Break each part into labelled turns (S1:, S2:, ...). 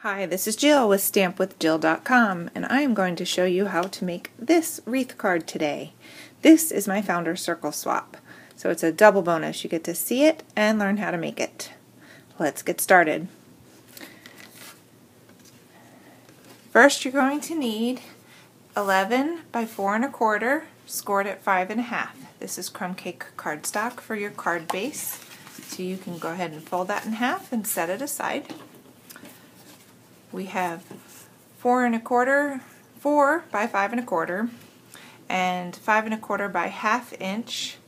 S1: Hi, this is Jill with stampwithjill.com, and I am going to show you how to make this wreath card today. This is my Founder Circle Swap, so it's a double bonus. You get to see it and learn how to make it. Let's get started. First, you're going to need 11 by 4 1/4, scored at 5 1/2. This is crumb cake cardstock for your card base, so you can go ahead and fold that in half and set it aside. We have 4 by 5 1/4 and 5 1/4 by 1/2 inch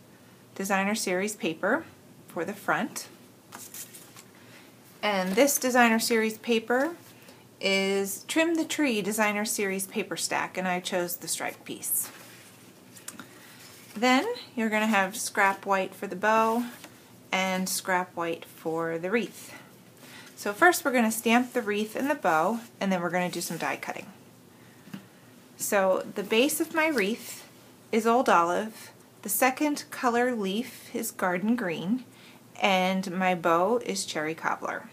S1: designer series paper for the front. And this designer series paper is Trim the Tree designer series paper stack, and I chose the stripe piece. Then you're going to have scrap white for the bow and scrap white for the wreath. So first we're going to stamp the wreath and the bow, and then we're going to do some die cutting. So the base of my wreath is Old Olive, the second color leaf is Garden Green, and my bow is Cherry Cobbler.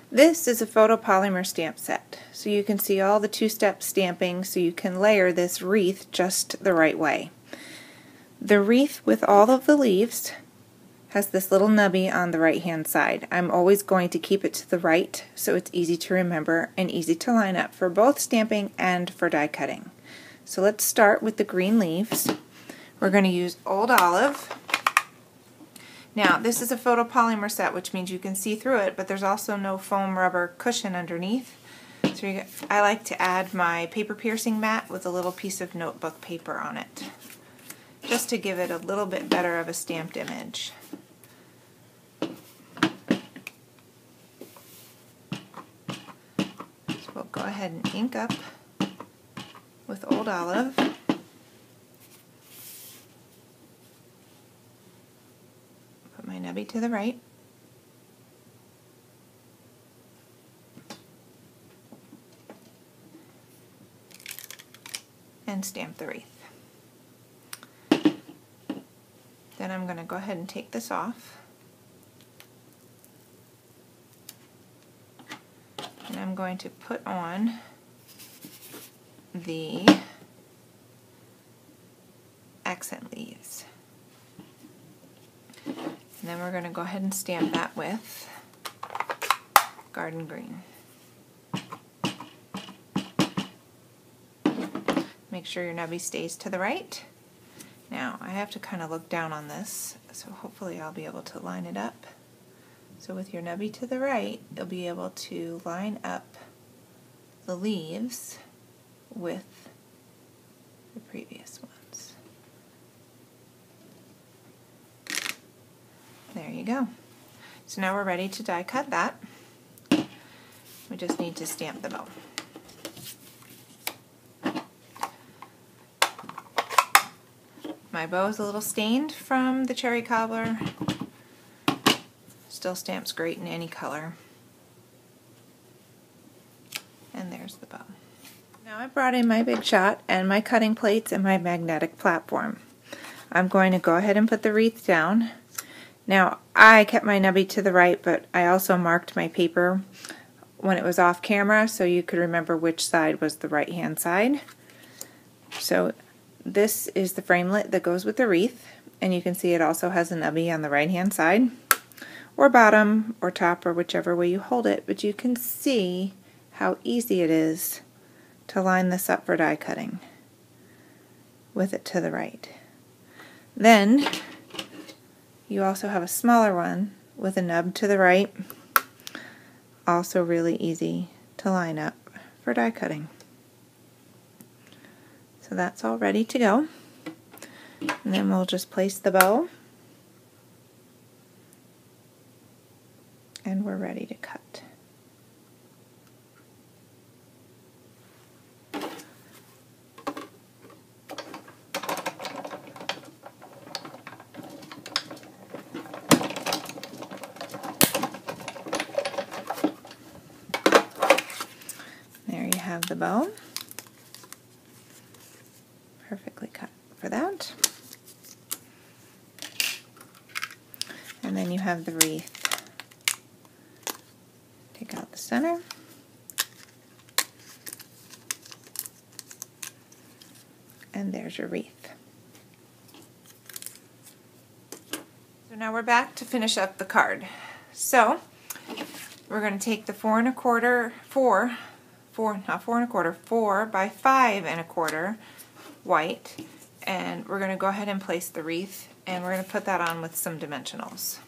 S1: This is a photopolymer stamp set, so you can see all the two-step stamping so you can layer this wreath just the right way. The wreath with all of the leaves has this little nubby on the right hand side. I'm always going to keep it to the right so it's easy to remember and easy to line up for both stamping and for die cutting. So let's start with the green leaves. We're going to use Old Olive. Now this is a photopolymer set, which means you can see through it, but there's also no foam rubber cushion underneath. So I like to add my paper piercing mat with a little piece of notebook paper on it, just to give it a little bit better of a stamped image. So we'll go ahead and ink up with Old Olive. Put my nubby to the right. And stamp the wreath. Then I'm going to go ahead and take this off. And I'm going to put on the accent leaves. And then we're going to go ahead and stamp that with Garden Green. Make sure your nubby stays to the right. Now, I have to kind of look down on this, so hopefully I'll be able to line it up. So with your nubby to the right, you'll be able to line up the leaves with the previous ones. There you go. So now we're ready to die cut that. We just need to stamp the bow. My bow is a little stained from the Cherry Cobbler. Still stamps great in any color. And there's the bow. Now I brought in my Big Shot and my cutting plates and my magnetic platform. I'm going to go ahead and put the wreath down. Now I kept my nubby to the right, but I also marked my paper when it was off camera so you could remember which side was the right hand side. So this is the framelit that goes with the wreath, and you can see it also has a nubby on the right hand side, or bottom or top, or whichever way you hold it, but you can see how easy it is to line this up for die cutting with it to the right. Then you also have a smaller one with a nub to the right, also really easy to line up for die cutting. So that's all ready to go. And then we'll just place the bow. And we're ready to cut. There you have the bow. Perfectly cut for that. And then you have the wreath. Take out the center. And there's your wreath. So now we're back to finish up the card. So we're going to take the 4 by 5 1/4 white, and we're going to go ahead and place the wreath, and we're going to put that on with some dimensionals.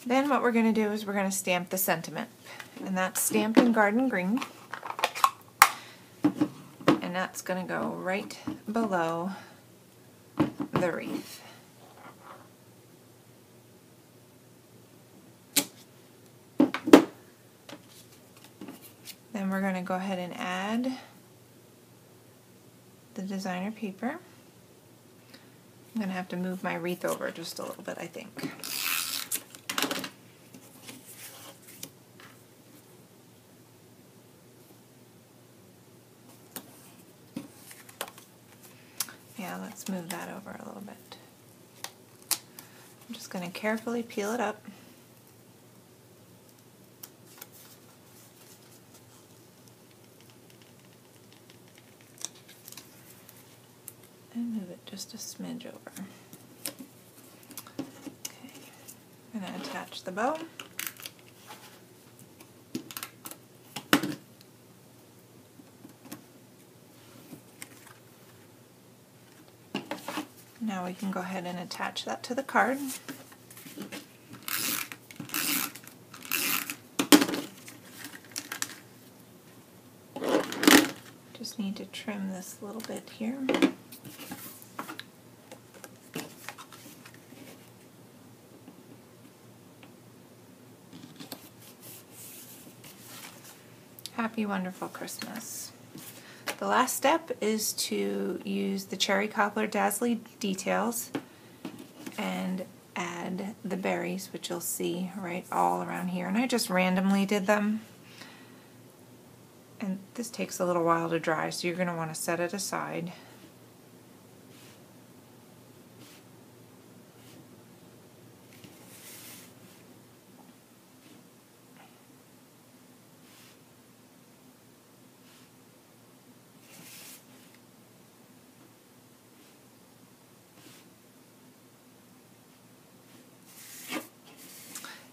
S1: Then what we're going to do is we're going to stamp the sentiment, and that's stamped in garden green, and that's going to go right below the wreath. Then we're going to go ahead and add the designer paper. I'm going to have to move my wreath over just a little bit, I think. Yeah, let's move that over a little bit. I'm just going to carefully peel it up. And move it just a smidge over. Okay, I'm going to attach the bow. Now we can go ahead and attach that to the card. Just need to trim this a little bit here. Happy Wonderful Christmas. The last step is to use the Cherry Cobbler Dazzly details and add the berries, which you'll see right all around here. And I just randomly did them. And this takes a little while to dry, so you're going to want to set it aside.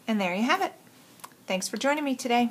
S1: And there you have it. Thanks for joining me today.